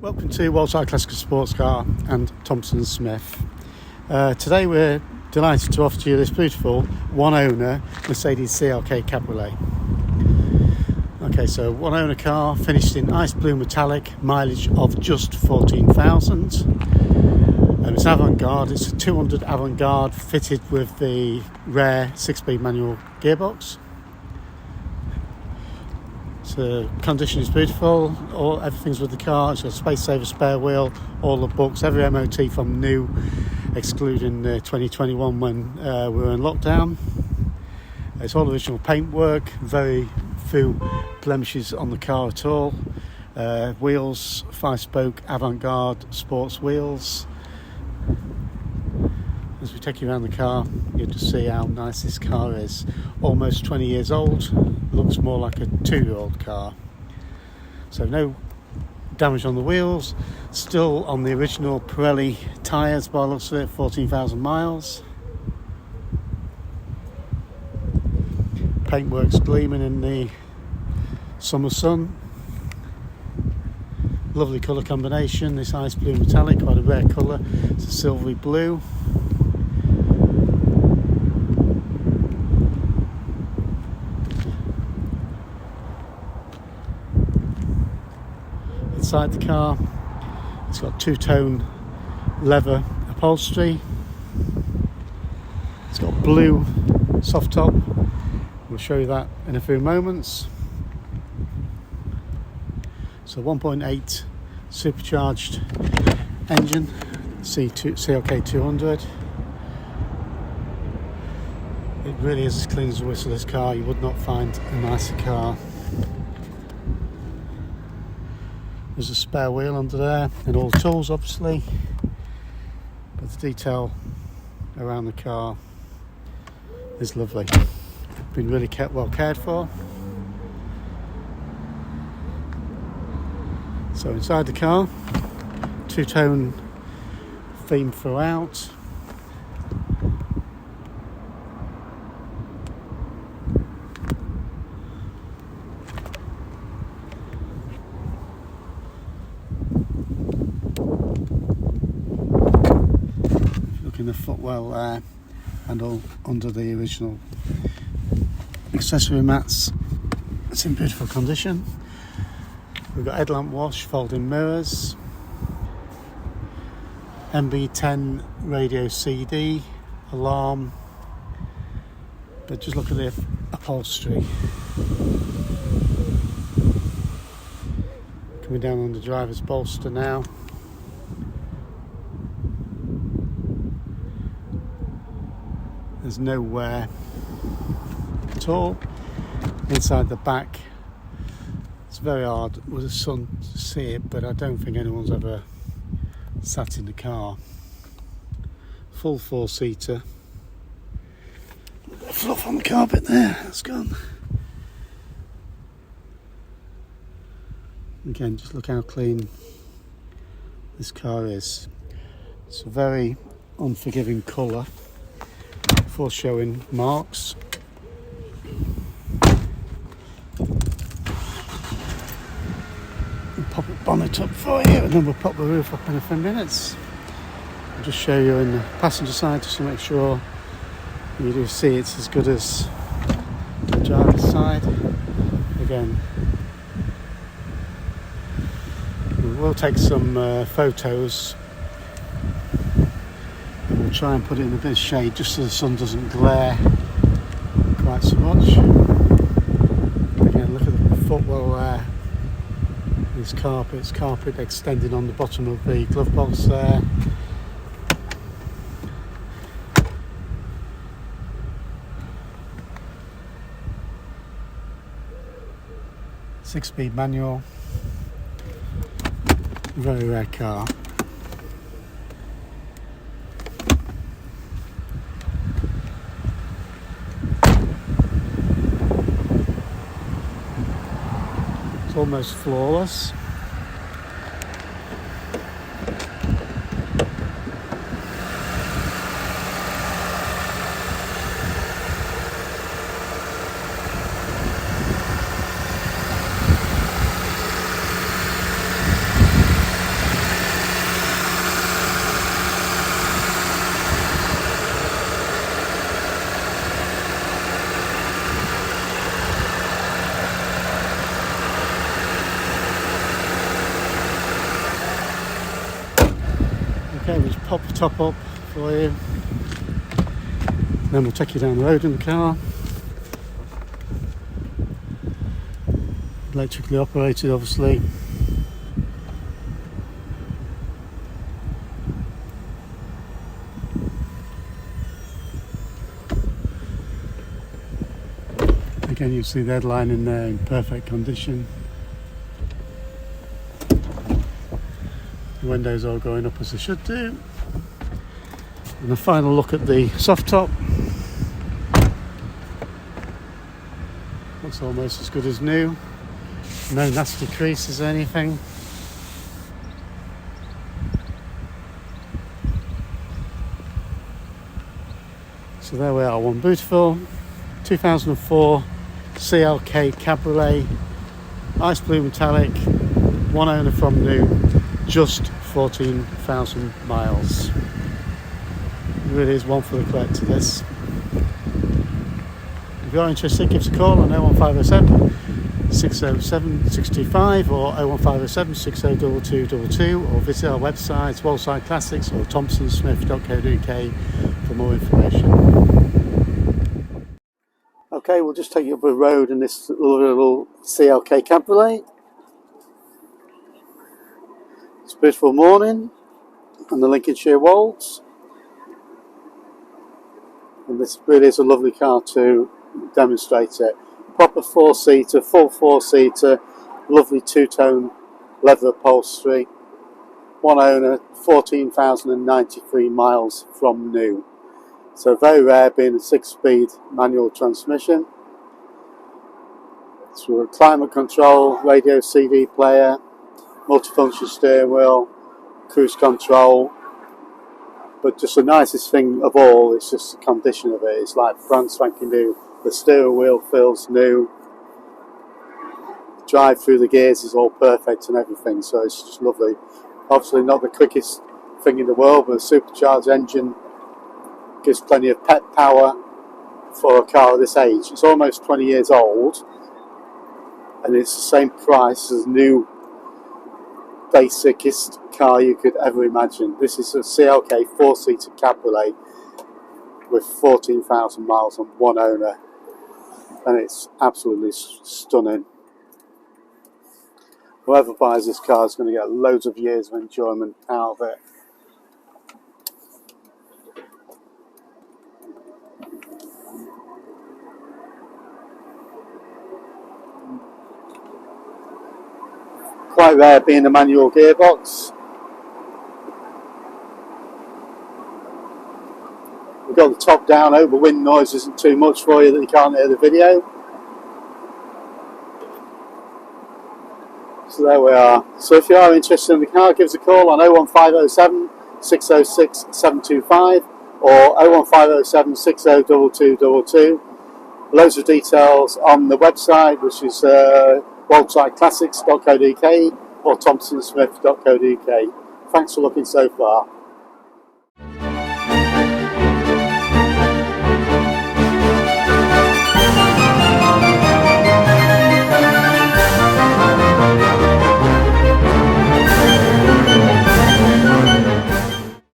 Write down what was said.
Welcome to Walsall Classical Sports Car and Thompson Smith. Today we're delighted to offer to you this beautiful one owner Mercedes CLK Cabriolet. Okay, so one owner car finished in ice blue metallic, mileage of just 14,000. It's Avantgarde. It's a 200 Avantgarde fitted with the rare 6-speed manual gearbox. The condition is beautiful. Everything's with the car. It's got a space saver spare wheel, all the books, every MOT from new, excluding 2021 when we were in lockdown. It's all original paintwork, very few blemishes on the car at all. Wheels, 5-spoke Avantgarde sports wheels. As we take you around the car, you'll just see how nice this car is. Almost 20 years old, looks more like a 2-year-old car. So no damage on the wheels, still on the original Pirelli tyres by the looks of it, 14,000 miles. Paintwork's gleaming in the summer sun. Lovely colour combination, this ice blue metallic, quite a rare colour. It's a silvery blue. Inside the car, it's got two-tone leather upholstery. It's got blue soft top. We'll show you that in a few moments. So 1.8 supercharged engine, CLK200. It really is as clean as a whistle, this car. You would not find a nicer car. There's a spare wheel under there and all the tools obviously, but the detail around the car is lovely. Been really well cared for. So inside the car, two-tone theme throughout. In the footwell there and all under the original accessory mats. It's in beautiful condition. We've got headlamp wash, folding mirrors, MB10 radio CD, alarm, but just look at the upholstery. Coming down on the driver's bolster now. There's no wear at all. Inside the back, it's very hard with the sun to see it, but I don't think anyone's ever sat in the car. Full 4-seater. Fluff on the carpet there, that's gone. Again, just look how clean this car is. It's a very unforgiving colour. For showing marks. We'll pop the bonnet up for you and then we'll pop the roof up in a few minutes. I'll just show you in the passenger side just to make sure you do see it's as good as the driver's side. Again, we will take some photos. We'll try and put it in a bit of shade just so the sun doesn't glare quite so much. Again, look at the footwell there. There's carpet extending on the bottom of the glove box there. Six-speed manual. Very rare car. It's almost flawless. Okay, we'll just pop the top up for you. Then we'll take you down the road in the car. Electrically operated, obviously. Again, you see the headline in there in perfect condition. The windows all going up as they should do. And a final look at the soft top. Looks almost as good as new. No nasty creases or anything. So there we are, one beautiful 2004 CLK Cabriolet, ice blue metallic, one owner from new, just 14,000 miles. It really is one for the collector, this. If you're interested, give us a call on 01507 607 625 or 01507 602222 or visit our websites, Wallside Classics or thompsonsmith.co.uk for more information. Okay, we'll just take you up a road in this little CLK Cabriolet. It's a beautiful morning on the Lincolnshire Wolds. And this really is a lovely car to demonstrate it. Proper four-seater, full four-seater, lovely two-tone leather upholstery. One owner, 14,093 miles from new. So very rare, being a 6-speed manual transmission. So climate control, radio CD player, multifunction steering wheel, cruise control. But just the nicest thing of all is just the condition of it. It's like brand spanking new. The steering wheel feels new. The drive through the gears is all perfect and everything, so it's just lovely. Obviously not the quickest thing in the world, but a supercharged engine gives plenty of pep power for a car of this age. It's almost 20 years old, and it's the same price as new basicest car you could ever imagine. This is a CLK 4-seater Cabriolet with 14,000 miles on one owner, and it's absolutely stunning. Whoever buys this car is going to get loads of years of enjoyment out of it. Quite rare being a manual gearbox. We've got the top down, hope the wind noise isn't too much for you that you can't hear the video. So there we are. So if you are interested in the car, give us a call on 01507 606 725 or 01507 602222. Loads of details on the website, which is wallsideclassics.co.uk or thompsonsmith.co.uk. Thanks for looking so far.